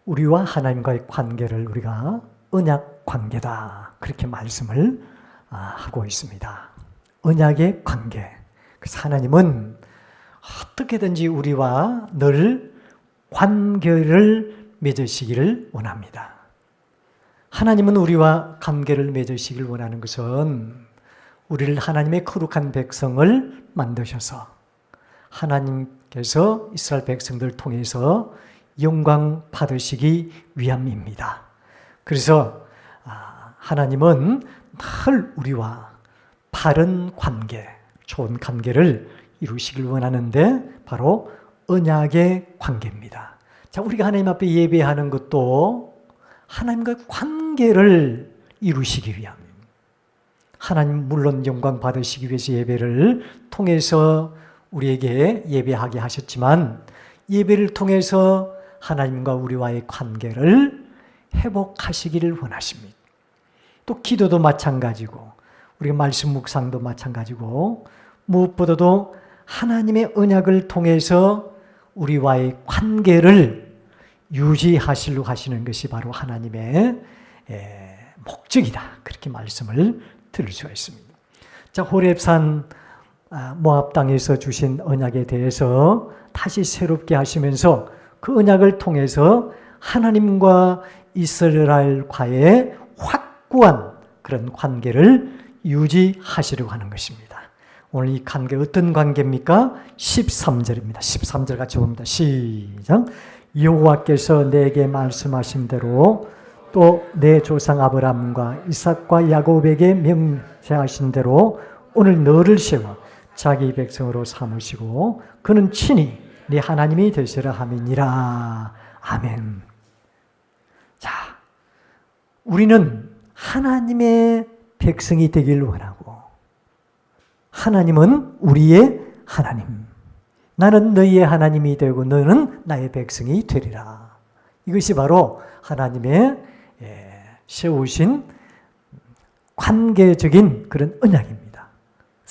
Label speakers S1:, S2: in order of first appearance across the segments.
S1: 우리와 하나님과의 관계를 우리가 언약 관계다, 그렇게 말씀을 하고 있습니다. 언약의 관계. 그래서 하나님은 어떻게든지 우리와 늘 관계를 맺으시기를 원합니다. 하나님은 우리와 관계를 맺으시기를 원하는 것은 우리를 하나님의 거룩한 백성을 만드셔서 하나님께서 이스라엘 백성들을 통해서 영광 받으시기 위함입니다. 그래서 하나님은 늘 우리와 바른 관계, 좋은 관계를 이루시길 원하는데 바로 언약의 관계입니다. 자, 우리가 하나님 앞에 예배하는 것도 하나님과 관계를 이루시기 위함입니다. 하나님 물론 영광 받으시기 위해서 예배를 통해서 우리에게 예배하게 하셨지만 예배를 통해서 하나님과 우리와의 관계를 회복하시기를 원하십니다. 또 기도도 마찬가지고 우리가 말씀 묵상도 마찬가지고 무엇보다도 하나님의 언약을 통해서 우리와의 관계를 유지하시려고 하시는 것이 바로 하나님의 목적이다, 그렇게 말씀을 들을 수가 있습니다. 자, 호렙산 모압 땅에서 주신 언약에 대해서 다시 새롭게 하시면서 그 언약을 통해서 하나님과 이스라엘과의 확고한 그런 관계를 유지하시려고 하는 것입니다. 오늘 이 관계 어떤 관계입니까? 13절입니다. 13절 같이 봅니다. 시작. 여호와께서 내게 말씀하신 대로 또 내 조상 아브라함과 이삭과 야곱에게 명세하신 대로 오늘 너를 세워 자기 백성으로 삼으시고 그는 친히 네 하나님이 되시라 함이니라. 아멘. 자, 우리는 하나님의 백성이 되기를 원하고 하나님은 우리의 하나님. 나는 너희의 하나님이 되고 너는 나의 백성이 되리라. 이것이 바로 하나님의 세우신 관계적인 그런 언약입니다.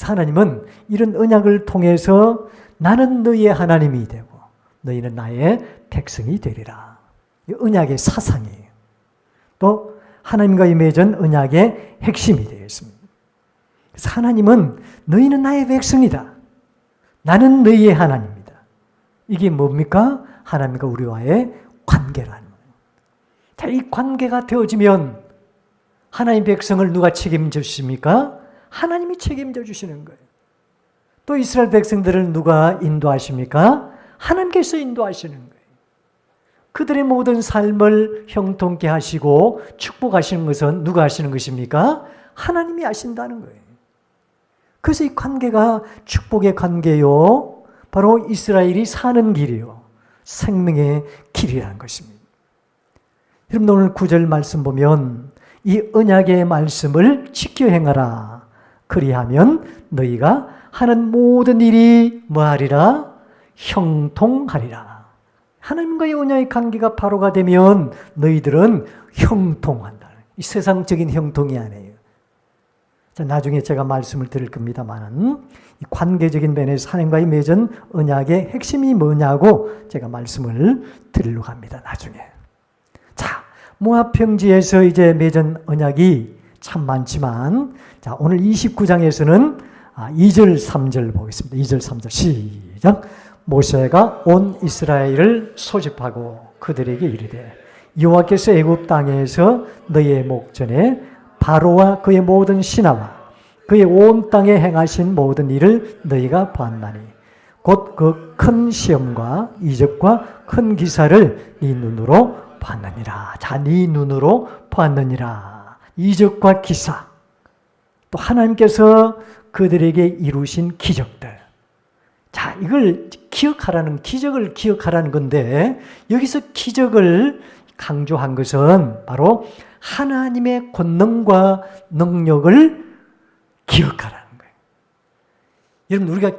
S1: 하나님은 이런 언약을 통해서 나는 너희의 하나님이 되고 너희는 나의 백성이 되리라. 이 언약의 사상이에요. 또 하나님과 맺은 언약의 핵심이 되겠습니다. 그래서 하나님은 너희는 나의 백성이다. 나는 너희의 하나님이다. 이게 뭡니까? 하나님과 우리와의 관계라는 거예요. 자, 이 관계가 되어지면 하나님 백성을 누가 책임져 주십니까? 하나님이 책임져 주시는 거예요. 또 이스라엘 백성들을 누가 인도하십니까? 하나님께서 인도하시는 거예요. 그들의 모든 삶을 형통케 하시고 축복하시는 것은 누가 하시는 것입니까? 하나님이 하신다는 거예요. 그래서 이 관계가 축복의 관계요, 바로 이스라엘이 사는 길이요, 생명의 길이라는 것입니다. 여러분 오늘 9절 말씀 보면 이 언약의 말씀을 지켜 행하라. 그리하면 너희가 하는 모든 일이 뭐하리라? 형통하리라. 하나님과의 언약의 관계가 바로가 되면 너희들은 형통한다. 이 세상적인 형통이 아니에요. 자, 나중에 제가 말씀을 드릴 겁니다만 이 관계적인 면에서 하나님과의 맺은 언약의 핵심이 뭐냐고 제가 말씀을 드리려고 합니다. 나중에. 자, 모압 평지에서 이제 맺은 언약이 참 많지만 자, 오늘 29장에서는 2절 3절 보겠습니다. 2절 3절 시작. 모세가 온 이스라엘을 소집하고 그들에게 이르되 여호와께서 애굽 땅에서 너희의 목전에 바로와 그의 모든 신하와 그의 온 땅에 행하신 모든 일을 너희가 보았나니 곧 그 큰 시험과 이적과 큰 기사를 네 눈으로 보았느니라. 자, 네 눈으로 보았느니라. 이적과 기사, 또 하나님께서 그들에게 이루신 기적들. 자, 이걸 기억하라는, 기적을 기억하라는 건데 여기서 기적을 강조한 것은 바로 하나님의 권능과 능력을 기억하라는 거예요. 여러분, 우리가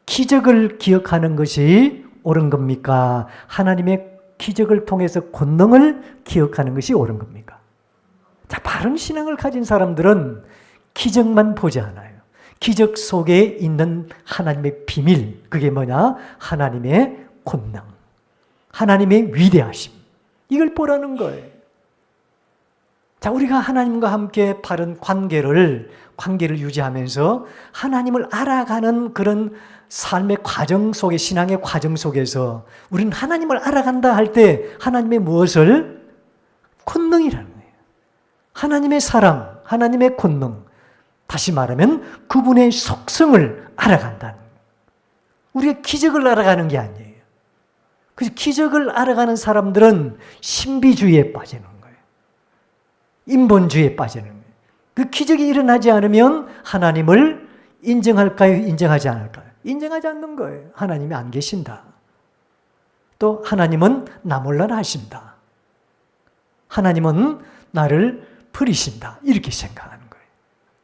S1: 기적을 기억하는 것이 옳은 겁니까? 하나님의 기적을 통해서 권능을 기억하는 것이 옳은 겁니까? 자, 바른 신앙을 가진 사람들은 기적만 보지 않아요. 기적 속에 있는 하나님의 비밀, 그게 뭐냐? 하나님의 권능, 하나님의 위대하심, 이걸 보라는 거예요. 자, 우리가 하나님과 함께 바른 관계를 유지하면서 하나님을 알아가는 그런 삶의 과정 속에, 신앙의 과정 속에서 우리는 하나님을 알아간다 할 때 하나님의 무엇을? 권능이라는 거예요. 하나님의 사랑, 하나님의 권능. 다시 말하면 그분의 속성을 알아간다는 거예요. 우리가 기적을 알아가는 게 아니에요. 그래서 기적을 알아가는 사람들은 신비주의에 빠지는 거예요. 인본주의에 빠지는 거예요. 그 기적이 일어나지 않으면 하나님을 인정할까요? 인정하지 않을까요? 인정하지 않는 거예요. 하나님이 안 계신다. 또 하나님은 나 몰라 하신다. 하나님은 나를 버리신다. 이렇게 생각하는 거예요.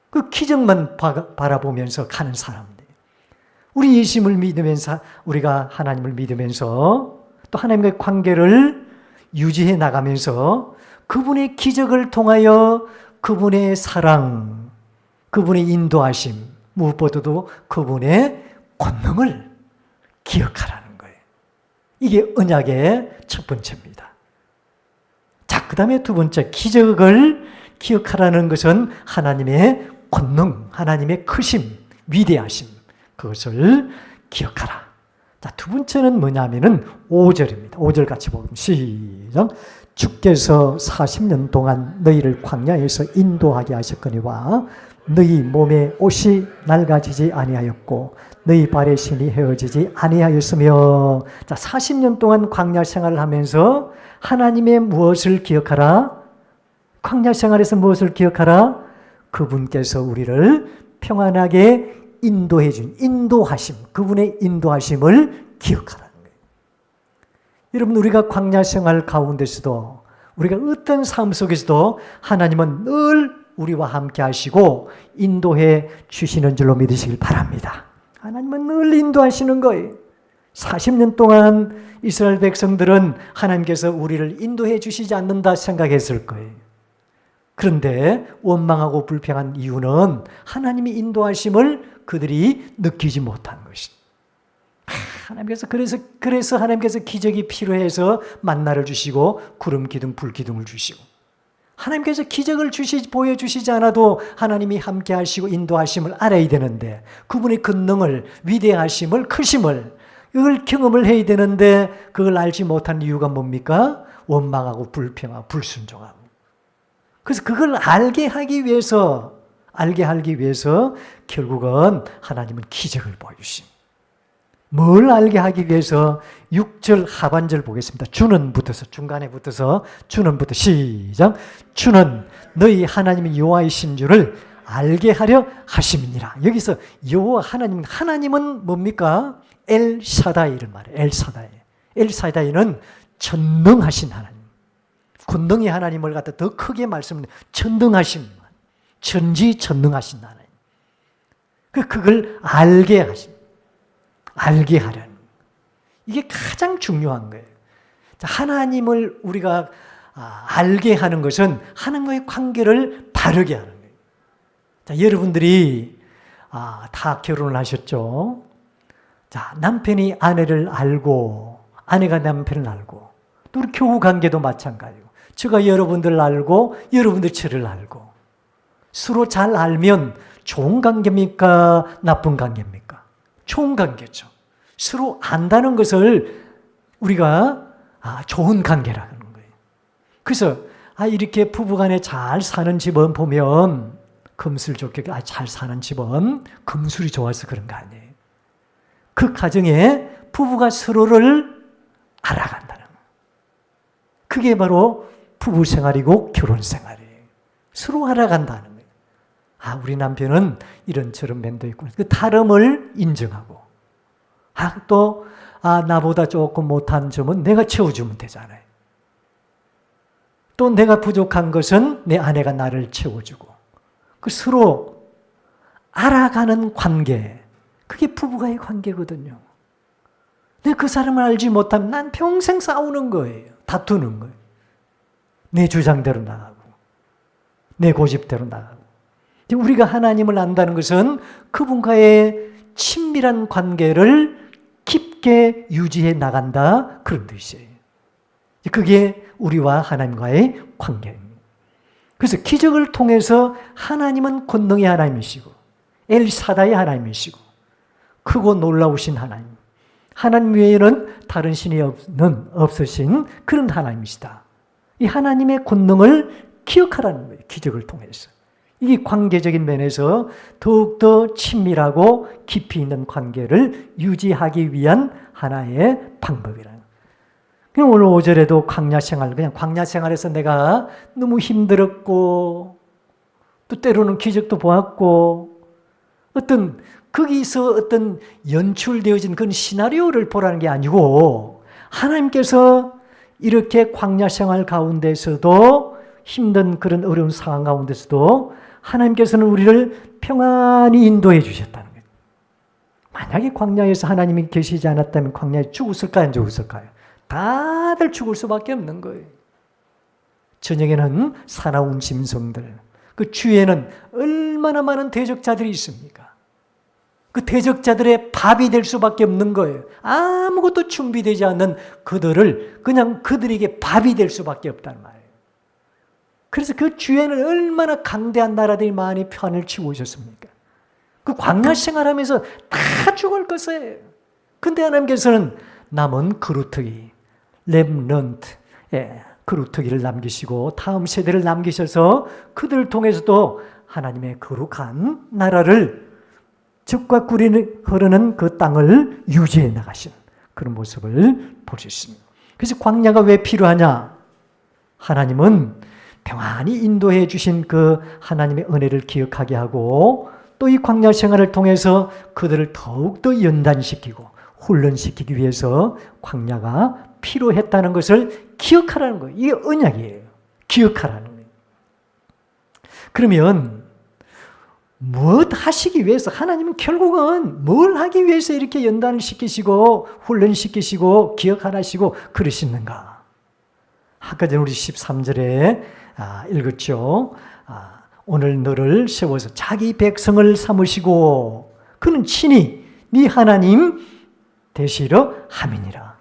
S1: 그 기적만 바라보면서 가는 사람들. 우리 예수님을 믿으면서, 우리가 하나님을 믿으면서 또 하나님과의 관계를 유지해 나가면서 그분의 기적을 통하여 그분의 사랑, 그분의 인도하심, 무엇보다도 그분의 권능을 기억하라는 거예요. 이게 언약의 첫 번째입니다. 자, 그 다음에 두 번째, 기적을 기억하라는 것은 하나님의 권능, 하나님의 크심, 위대하심, 그것을 기억하라. 자, 두 번째는 뭐냐면은 5절입니다. 5절 같이 보면 시작. 주께서 40년 동안 너희를 광야에서 인도하게 하셨거니와 너희 몸에 옷이 낡아지지 아니하였고 너희 발의 신이 헤어지지 아니하였으며. 자, 40년 동안 광야 생활을 하면서 하나님의 무엇을 기억하라? 광야 생활에서 무엇을 기억하라? 그분께서 우리를 평안하게 인도해 준 인도하심, 그분의 인도하심을 기억하라는 거예요. 여러분, 우리가 광야 생활 가운데서도 우리가 어떤 삶 속에서도 하나님은 늘 우리와 함께 하시고 인도해 주시는 줄로 믿으시길 바랍니다. 하나님은 늘 인도하시는 거예요. 40년 동안 이스라엘 백성들은 하나님께서 우리를 인도해 주시지 않는다 생각했을 거예요. 그런데 원망하고 불평한 이유는 하나님이 인도하심을 그들이 느끼지 못한 것입니다. 하나님께서 그래서 하나님께서 기적이 필요해서 만나를 주시고 구름 기둥 불 기둥을 주시고, 하나님께서 기적을 보여주시지 않아도 하나님이 함께 하시고 인도하심을 알아야 되는데, 그분의 권능을, 위대하심을, 크심을 이걸 경험을 해야 되는데 그걸 알지 못한 이유가 뭡니까? 원망하고 불평하고 불순종하고. 그래서 그걸 알게 하기 위해서 결국은 하나님은 기적을 보여주십니다. 뭘 알게 하기 위해서 6절 하반절 보겠습니다. 주는 붙어서, 중간에 붙어서 주는 붙어 시작. 주는 너희 하나님이 여호와이신 줄을 알게 하려 하심이니라. 여기서 여호와 하나님은 뭡니까? 엘샤다이를 말해요. 엘샤다이는 전능하신 하나님. 권능의 하나님을 갖다 더 크게 말씀드리면 전능하심, 전지전능하신 하나님. 그걸 알게 하십니다. 알게 하려는. 이게 가장 중요한 거예요. 하나님을 우리가 알게 하는 것은 하나님과의 관계를 바르게 하는 거예요. 자, 여러분들이 다 결혼을 하셨죠? 자, 남편이 아내를 알고, 아내가 남편을 알고, 또 우리 교우 관계도 마찬가지고, 제가 여러분들을 알고, 여러분들 저를 알고, 서로 잘 알면 좋은 관계입니까? 나쁜 관계입니까? 좋은 관계죠. 서로 안다는 것을 우리가 좋은 관계라는 거예요. 그래서 이렇게 부부간에 잘 사는 집은 보면, 금술 좋게 잘 사는 집은 금술이 좋아서 그런 거 아니에요. 그 가정에 부부가 서로를 알아간다는 거예요. 그게 바로 부부 생활이고 결혼 생활이에요. 서로 알아간다는 거예요. 우리 남편은 이런저런 면도 있고, 그 다름을 인정하고, 또 나보다 조금 못한 점은 내가 채워주면 되잖아요. 또 내가 부족한 것은 내 아내가 나를 채워주고, 그 서로 알아가는 관계, 그게 부부와의 관계거든요. 내가 그 사람을 알지 못하면 난 평생 싸우는 거예요. 다투는 거예요. 내 주장대로 나가고, 내 고집대로 나가고. 우리가 하나님을 안다는 것은 그분과의 친밀한 관계를 깊게 유지해 나간다, 그런 뜻이에요. 그게 우리와 하나님과의 관계입니다. 그래서 기적을 통해서 하나님은 권능의 하나님이시고 엘사다의 하나님이시고 크고 놀라우신 하나님, 하나님 외에는 다른 신이 없으신 그런 하나님이시다. 이 하나님의 권능을 기억하라는 거예요. 기적을 통해서. 이게 관계적인 면에서 더욱더 친밀하고 깊이 있는 관계를 유지하기 위한 하나의 방법이라는 거예요. 그냥 오늘 5절에도 광야 생활, 그냥 광야 생활에서 내가 너무 힘들었고 또 때로는 기적도 보았고 거기서 어떤 연출되어진 그런 시나리오를 보라는 게 아니고 하나님께서 이렇게 광야 생활 가운데서도 힘든 그런 어려운 상황 가운데서도 하나님께서는 우리를 평안히 인도해 주셨다는 거예요. 만약에 광야에서 하나님이 계시지 않았다면 광야에 죽었을까요? 안 죽었을까요? 다들 죽을 수밖에 없는 거예요. 저녁에는 사나운 짐승들, 그 주위에는 얼마나 많은 대적자들이 있습니까? 그 대적자들의 밥이 될 수밖에 없는 거예요. 아무것도 준비되지 않는 그들을 그냥 그들에게 밥이 될 수밖에 없단 말이에요. 그래서 그 주위에는 얼마나 강대한 나라들이 많이 편을 치고 있었습니까? 그 광야 생활하면서 다 죽을 것이에요. 근데 하나님께서는 남은 그루터기, 렘넌트, 그루터기를 남기시고 다음 세대를 남기셔서 그들을 통해서도 하나님의 거룩한 나라를 즙과 꿀이 흐르는 그 땅을 유지해 나가신 그런 모습을 볼 수 있습니다. 그래서 광야가 왜 필요하냐? 하나님은 평안히 인도해 주신 그 하나님의 은혜를 기억하게 하고 또 이 광야 생활을 통해서 그들을 더욱더 연단시키고 훈련시키기 위해서 광야가 필요했다는 것을 기억하라는 거예요. 이게 언약이에요. 기억하라는 거예요. 그러면 무엇 하시기 위해서 하나님은 결국은 뭘 하기 위해서 이렇게 연단을 시키시고 훈련시키시고 기억하시고 그러시는가? 아까 전에 우리 13절에 읽었죠. 오늘 너를 세워서 자기 백성을 삼으시고 그는 친히 네 하나님 되시려 함이니라.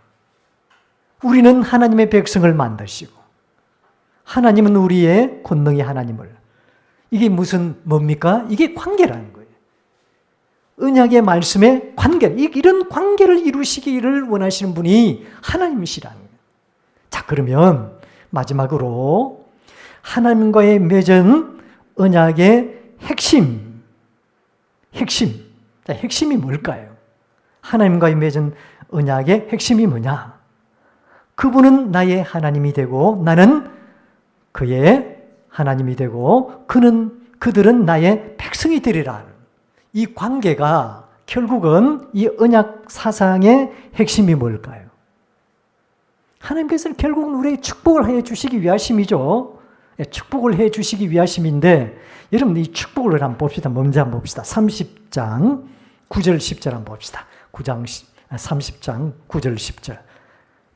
S1: 우리는 하나님의 백성을 만드시고 하나님은 우리의 권능의 하나님을, 이게 뭡니까? 이게 관계라는 거예요. 언약의 말씀의 관계, 이런 관계를 이루시기를 원하시는 분이 하나님이시라는 거예요. 자, 그러면 마지막으로 하나님과의 맺은 언약의 핵심. 자, 핵심이 뭘까요? 하나님과의 맺은 언약의 핵심이 뭐냐? 그분은 나의 하나님이 되고 나는 그의 하나님이 되고 그들은 나의 백성이 되리라. 이 관계가 결국은 이 언약 사상의 핵심이 뭘까요? 하나님께서는 결국은 우리에게 축복을 해 주시기 위하심이죠. 축복을 해 주시기 위하심인데 여러분 이 축복을 한번 봅시다. 먼저 한번 봅시다. 30장 9절 10절 한번 봅시다. 30장 9절 10절.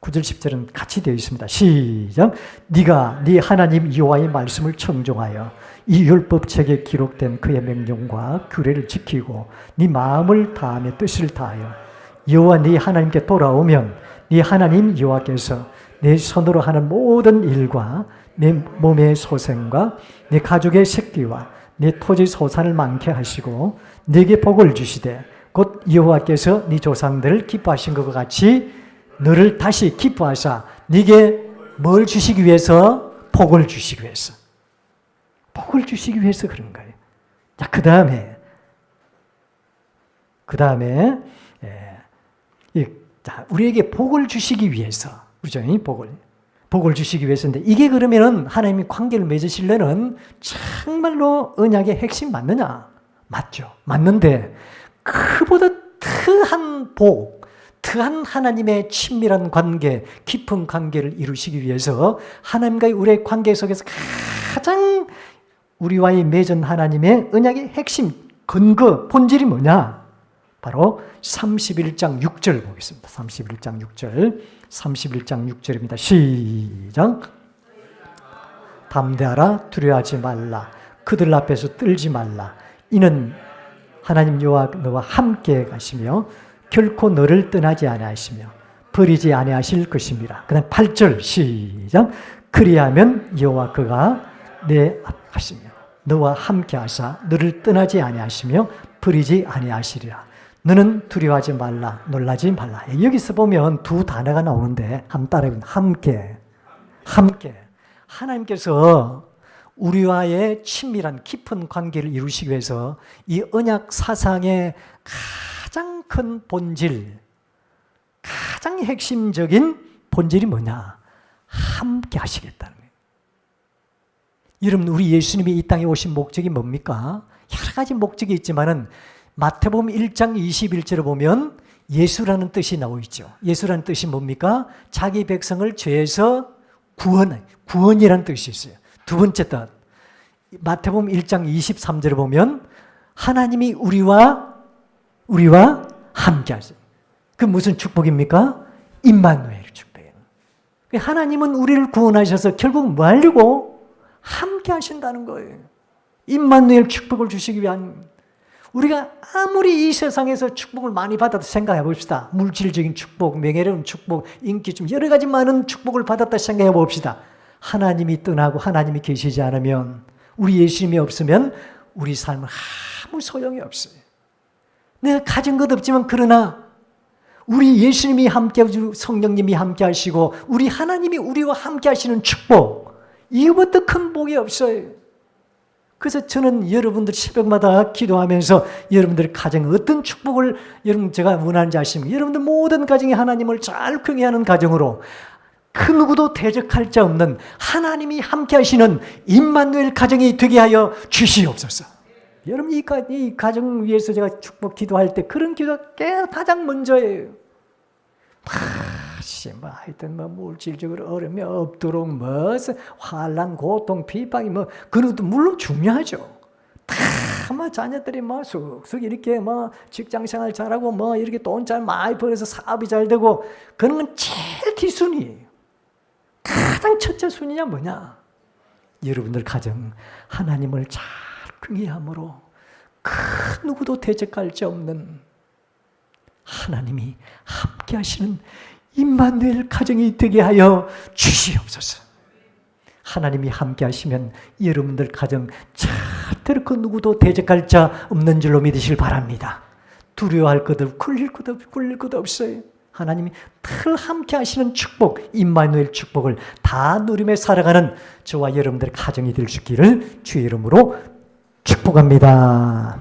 S1: 9절 10절은 같이 되어 있습니다. 시작. 네가 네 하나님 여호와의 말씀을 청종하여 이 율법책에 기록된 그의 명령과 규례를 지키고 네 마음을 다하며 뜻을 다하여 여호와 네 하나님께 돌아오면 네 하나님 여호와께서 내 손으로 하는 모든 일과 내 몸의 소생과 내 가족의 새끼와 내 토지 소산을 많게 하시고 네게 복을 주시되 곧 여호와께서 네 조상들을 기뻐하신 것과 같이 너를 다시 기뻐하사 네게 뭘 주시기 위해서? 복을 주시기 위해서. 복을 주시기 위해서 그런 거예요. 자, 그 다음에 우리에게 복을 주시기 위해서, 그죠? 복을 주시기 위해서인데 이게 그러면은 하나님이 관계를 맺으시려는 정말로 언약의 핵심 맞느냐? 맞죠. 맞는데 그보다 더한 복, 더한 하나님의 친밀한 관계, 깊은 관계를 이루시기 위해서 하나님과의 우리의 관계 속에서 가장 우리와의 맺은 하나님의 언약의 핵심, 근거, 본질이 뭐냐? 바로 31장 6절 보겠습니다. 31장 6절입니다. 시작. 담대하라, 두려워하지 말라. 그들 앞에서 떨지 말라. 이는 하나님 여호와 너와 함께 가시며 결코 너를 떠나지 아니하시며 버리지 아니하실 것입니다. 그 다음 8절 시작. 그리하면 여호와 그가 내 하시며 너와 함께 하사 너를 떠나지 아니하시며 버리지 아니하시리라. 너는 두려워하지 말라 놀라지 말라. 여기서 보면 두 단어가 나오는데 한번 따라해보면 함께. 하나님께서 우리와의 친밀한 깊은 관계를 이루시기 위해서 이 언약 사상의 가장 큰 본질, 가장 핵심적인 본질이 뭐냐? 함께 하시겠다는 거예요. 여러분, 우리 예수님이 이 땅에 오신 목적이 뭡니까? 여러 가지 목적이 있지만은 마태복음 1장 21절을 보면 예수라는 뜻이 나오고 있죠. 예수라는 뜻이 뭡니까? 자기 백성을 죄에서 구원이라는 뜻이 있어요. 두 번째 뜻, 마태복음 1장 23절을 보면 하나님이 우리와 함께 하세요. 그 무슨 축복입니까? 임마누엘 축복이에요. 하나님은 우리를 구원하셔서 결국 뭐 하려고? 함께 하신다는 거예요. 임마누엘 축복을 주시기 위한. 우리가 아무리 이 세상에서 축복을 많이 받아도 생각해 봅시다. 물질적인 축복, 명예로운 축복, 인기 좀 여러 가지 많은 축복을 받았다 생각해 봅시다. 하나님이 떠나고 하나님이 계시지 않으면, 우리 예수님이 없으면 우리 삶은 아무 소용이 없어요. 내가 가진 것 없지만 그러나 우리 예수님이 함께 하시고 성령님이 함께 하시고 우리 하나님이 우리와 함께 하시는 축복, 이거보다 큰 복이 없어요. 그래서 저는 여러분들 새벽마다 기도하면서 여러분들의 가정에 어떤 축복을 여러분 제가 원하는지 아십니까? 여러분들 모든 가정이 하나님을 잘 경외하는 가정으로 그 누구도 대적할 자 없는 하나님이 함께 하시는 임마누엘 가정이 되게 하여 주시옵소서. 여러분 이 가정 위해서 제가 축복 기도할 때 그런 기도가 가장 먼저예요. 하여튼 물질적으로 어려움이 없도록 환난, 고통, 비방이 그런 것도 물론 중요하죠. 자녀들이 쑥쑥 이렇게 직장생활 잘하고 이렇게 돈 잘 많이 벌어서 사업이 잘 되고 그런 건 제일 뒷순위예요. 가장 첫째 순위냐 뭐냐? 여러분들 가정 하나님을 잘 경외함으로 그 누구도 대적할 자 없는 하나님이 함께 하시는 임마누엘 가정이 되게 하여 주시옵소서. 하나님이 함께 하시면 여러분들 가정 절대로 그 누구도 대적할 자 없는 줄로 믿으시길 바랍니다. 두려워할 것 없고 굴릴 것 없어요. 하나님이 늘 함께 하시는 축복, 임마누엘 축복을 다 누리며 살아가는 저와 여러분들의 가정이 될 수 있기를 주의 이름으로 축복합니다.